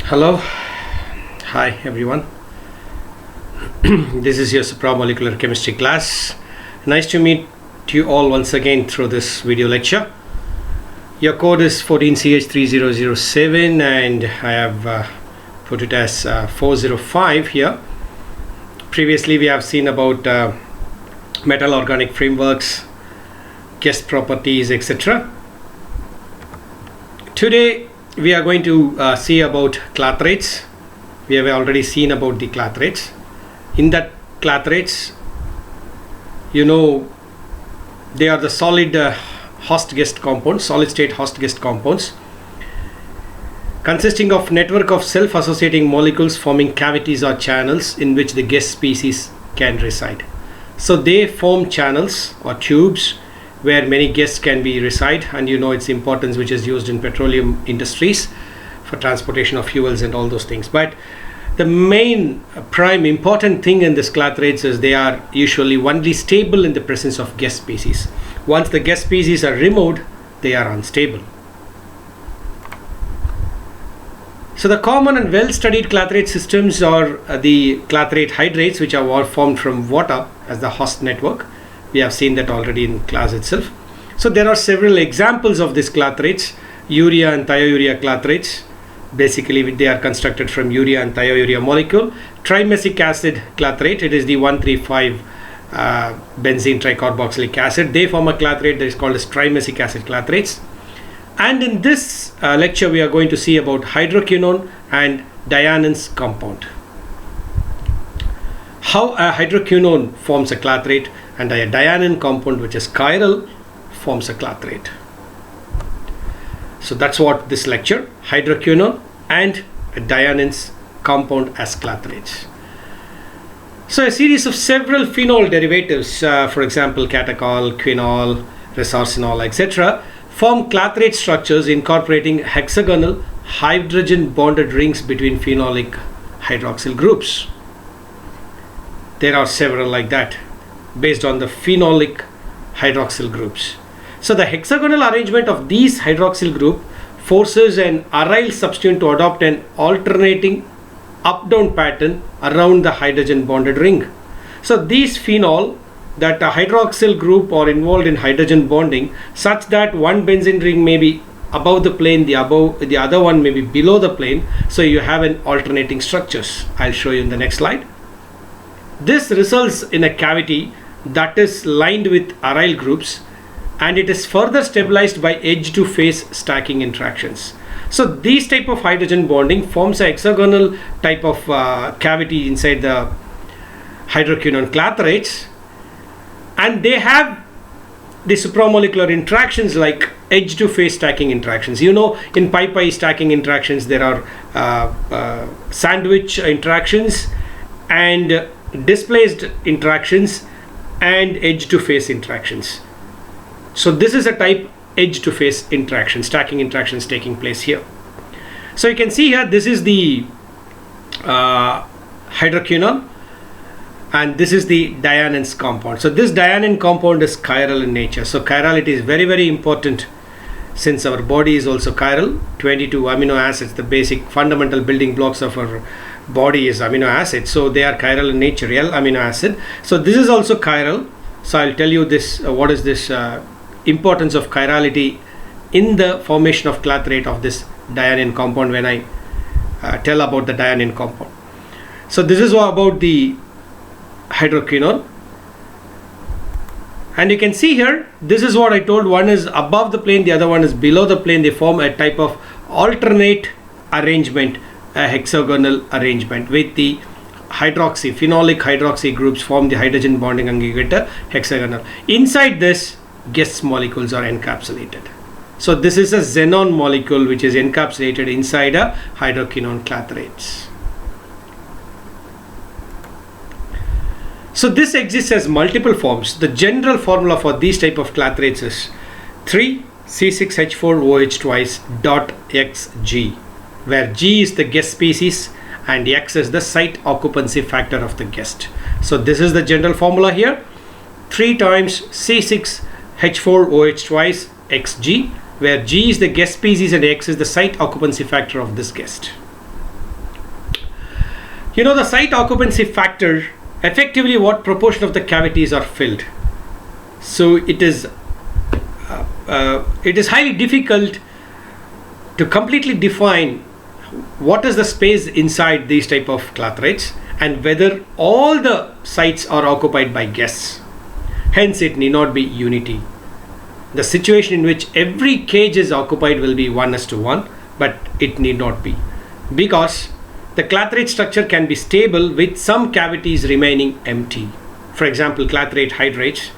Hello, hi everyone. This is your Supramolecular chemistry class. Nice to meet you all once again through this video lecture. Your code is 14CH3007 and I have put it as 405 here. Previously we have seen about metal organic frameworks, guest properties, etc. Today we are going to see about clathrates. We have already seen about the clathrates. In that clathrates, you know, they are the solid host guest compounds, solid state host guest compounds, consisting of network of self-associating molecules forming cavities or channels in which the guest species can reside. So they form channels or tubes where many guests can be reside, and you know its importance, which is used in petroleum industries for transportation of fuels and all those things. But the main prime important thing in this clathrates is they are usually only stable in the presence of guest species. Once the guest species are removed, they are unstable. So the common and well-studied clathrate systems are the clathrate hydrates, which are all formed from water as the host network. We have seen that already in class itself. So there are several examples of these clathrates. Urea and thiourea clathrates. Basically they are constructed from urea and thiourea molecule. Trimesic acid clathrate, it is the 1,3,5 benzene tricarboxylic acid. They form a clathrate that is called as trimesic acid clathrates. And in this lecture we are going to see about hydroquinone and Dianin's compound. How a hydroquinone forms a clathrate and a Dianin compound, which is chiral, forms a clathrate. So that's what this lecture, hydroquinone and Dianin's compound as clathrates. So a series of several phenol derivatives, for example catechol, quinol, resorcinol, etc., form clathrate structures incorporating hexagonal hydrogen bonded rings between phenolic hydroxyl groups. There are several like that based on the phenolic hydroxyl groups. So the hexagonal arrangement of these hydroxyl group forces an aryl substituent to adopt an alternating up-down pattern around the hydrogen bonded ring. So these phenol that a hydroxyl group are involved in hydrogen bonding such that one benzene ring may be above the plane, the other one may be below the plane. So you have an alternating structures. I'll show you in the next slide. This results in a cavity that is lined with aryl groups, and it is further stabilized by edge to face stacking interactions. So these type of hydrogen bonding forms a hexagonal type of cavity inside the hydroquinone clathrates, and they have the supramolecular interactions like edge to face stacking interactions. You know, in pi-pi stacking interactions there are sandwich interactions and displaced interactions and edge to face interactions. So this is a type edge to face interaction, stacking interactions taking place here. So you can see here this is the hydroquinone and this is the Dianin's compound. So this Dianin compound is chiral in nature. So chirality is very, very important since our body is also chiral. 22 amino acids, the basic fundamental building blocks of our body is amino acids. So they are chiral in nature, L amino acid. So this is also chiral. So I'll tell you this, what is this importance of chirality in the formation of clathrate of this Dianin compound when I tell about the Dianin compound. So this is about the hydroquinone, and you can see here this is what I told, one is above the plane, the other one is below the plane. They form a type of alternate arrangement, a hexagonal arrangement with the phenolic hydroxy groups form the hydrogen bonding aggregator hexagonal. Inside this, guest molecules are encapsulated. So this is a xenon molecule which is encapsulated inside a hydroquinone clathrates. So this exists as multiple forms. The general formula for these type of clathrates is 3C6H4OH twice dot XG, where G is the guest species and X is the site occupancy factor of the guest. So this is the general formula here, 3 times C6H4OH twice Xg, where G is the guest species and X is the site occupancy factor of this guest. You know, the site occupancy factor, effectively what proportion of the cavities are filled. So it is highly difficult to completely define what is the space inside these type of clathrates and whether all the sites are occupied by guests. Hence, it need not be unity. The situation in which every cage is occupied will be 1:1, but it need not be, because the clathrate structure can be stable with some cavities remaining empty. For example, clathrate hydrates,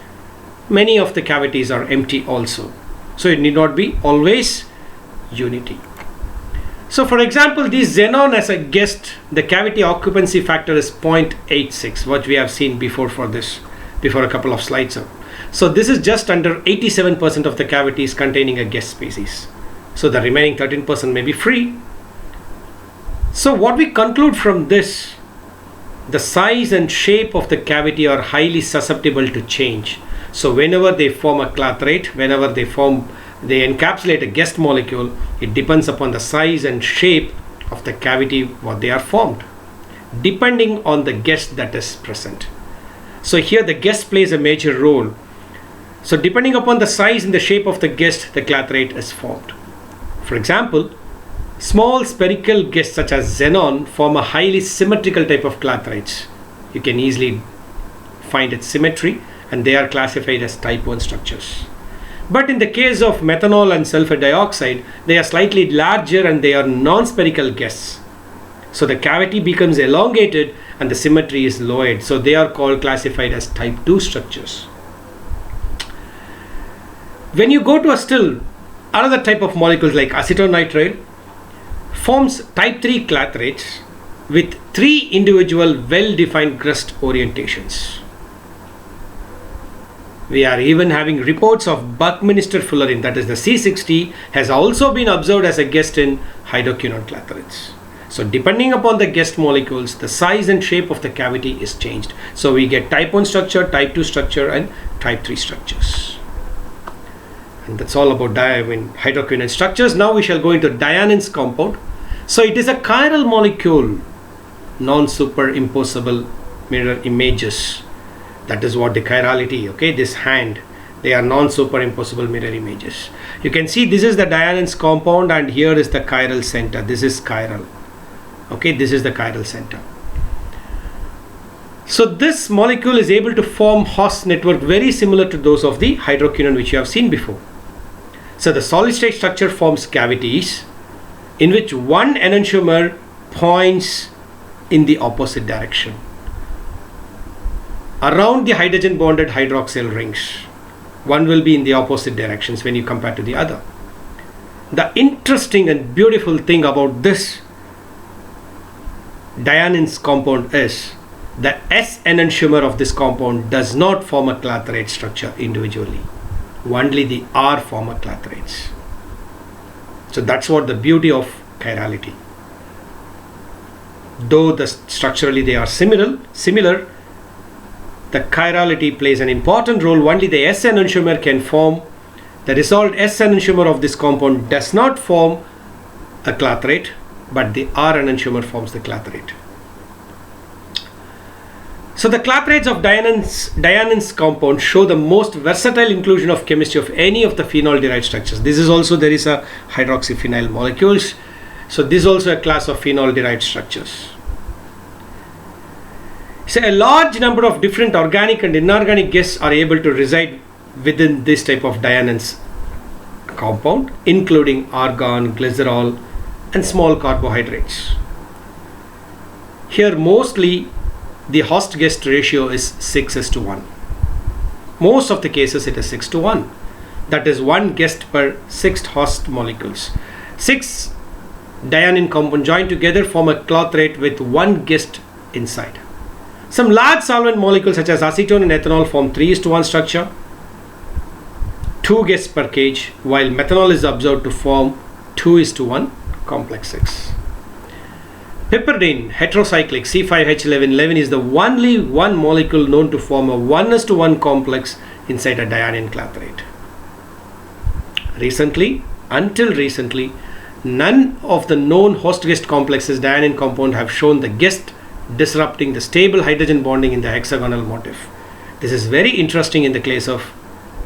many of the cavities are empty also. So it need not be always unity. So for example, this xenon as a guest, the cavity occupancy factor is 0.86, what we have seen before a couple of slides ago. So this is just under 87% of the cavities containing a guest species. So the remaining 13% may be free. So what we conclude from this, the size and shape of the cavity are highly susceptible to change. So whenever they form a clathrate, whenever they encapsulate a guest molecule, it depends upon the size and shape of the cavity what they are formed, depending on the guest that is present. So here the guest plays a major role. So depending upon the size and the shape of the guest, the clathrate is formed. For example, small spherical guests such as xenon form a highly symmetrical type of clathrates. You can easily find its symmetry, and they are classified as type 1 structures. But in the case of methanol and sulfur dioxide, they are slightly larger and they are non-spherical guests. So the cavity becomes elongated and the symmetry is lowered. So they are classified as type 2 structures. When you go to a still another type of molecules like acetonitrile forms type 3 clathrates with 3 individual well-defined crust orientations. We are even having reports of Buckminster fullerene, that is the C60, has also been observed as a guest in hydroquinone clathrates. So depending upon the guest molecules, the size and shape of the cavity is changed. So we get type 1 structure, type 2 structure and type 3 structures. And that's all about hydroquinone structures. Now we shall go into Dianin's compound. So it is a chiral molecule, non-superimposable mirror images. That is what the chirality, okay, this hand, they are non-superimposable mirror images. You can see this is the Dianin's compound and here is the chiral center. This is chiral, okay, this is the chiral center. So this molecule is able to form host network very similar to those of the hydroquinone which you have seen before. So the solid state structure forms cavities in which one enantiomer points in the opposite direction around the hydrogen bonded hydroxyl rings. One will be in the opposite directions when you compare to the other. The interesting and beautiful thing about this Dianin's compound is the S enantiomer of this compound does not form a clathrate structure individually. Only the R form a clathrates. So that's what the beauty of chirality. Though structurally they are similar, the chirality plays an important role. Only the S enantiomer can form. The result S enantiomer of this compound does not form a clathrate, but the R enantiomer forms the clathrate. So the clathrates of Dianin's compound show the most versatile inclusion of chemistry of any of the phenol derived structures. This is also, there is a hydroxyphenyl molecules. So this is also a class of phenol derived structures. So a large number of different organic and inorganic guests are able to reside within this type of Dianin's compound, including argon, glycerol and small carbohydrates. Here mostly the host guest ratio is 6:1. Most of the cases it is 6:1. That is one guest per 6 host molecules. 6 Dianin compound joined together form a clathrate with one guest inside. Some large solvent molecules such as acetone and ethanol form 3:1 structure, 2 guests per cage, while methanol is observed to form 2:1 complex 6. Piperidine heterocyclic C5H11 is the only one molecule known to form a 1:1 complex inside a Dianin clathrate. Until recently, none of the known host-guest complexes Dianin compound have shown the guest disrupting the stable hydrogen bonding in the hexagonal motif. This is very interesting in the case of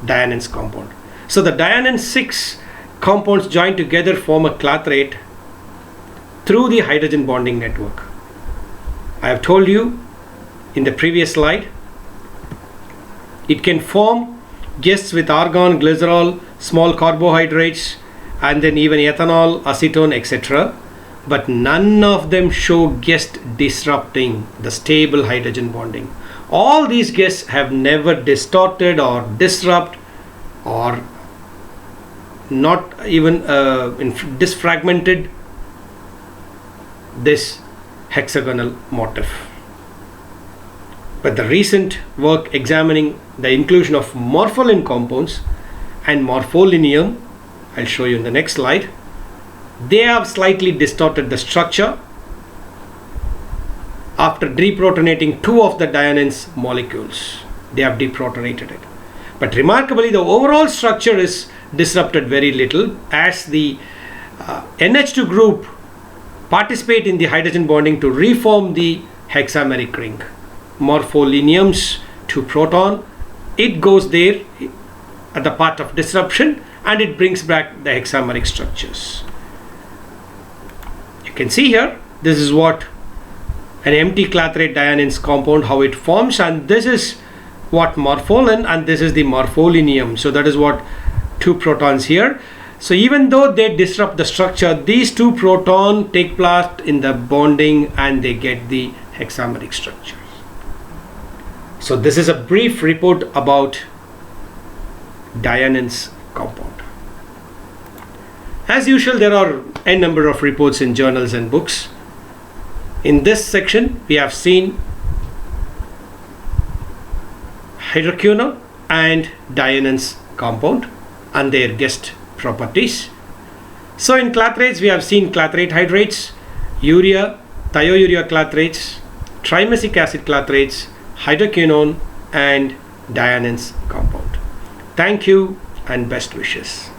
Dianin's compound. So the Dianin 6 compounds joined together form a clathrate through the hydrogen bonding network. I have told you in the previous slide, it can form guests with argon, glycerol, small carbohydrates, and then even ethanol, acetone, etc. But none of them show guest disrupting the stable hydrogen bonding. All these guests have never distorted or disrupt or not even disfragmented this hexagonal motif. But the recent work examining the inclusion of morpholine compounds and morpholinium, I'll show you in the next slide, they have slightly distorted the structure after deprotonating 2 of the Dianin's molecules. They have deprotonated it. But remarkably, the overall structure is disrupted very little, as the NH2 group participate in the hydrogen bonding to reform the hexameric ring. Morpholinium's 2 proton, it goes there at the part of disruption and it brings back the hexameric structures. You can see here, this is what an empty clathrate Dianin's compound, how it forms, and this is what morpholin, and this is the morpholinium. So that is what 2 protons here. So even though they disrupt the structure, these 2 protons take part in the bonding and they get the hexameric structures. So this is a brief report about Dianin's compound. As usual, there are a number of reports in journals and books. In this section, we have seen hydroquinone and Dianin's compound and their guest properties. So in clathrates, we have seen clathrate hydrates, urea, thiourea clathrates, trimesic acid clathrates, hydroquinone and Dianin's compound. Thank you and best wishes.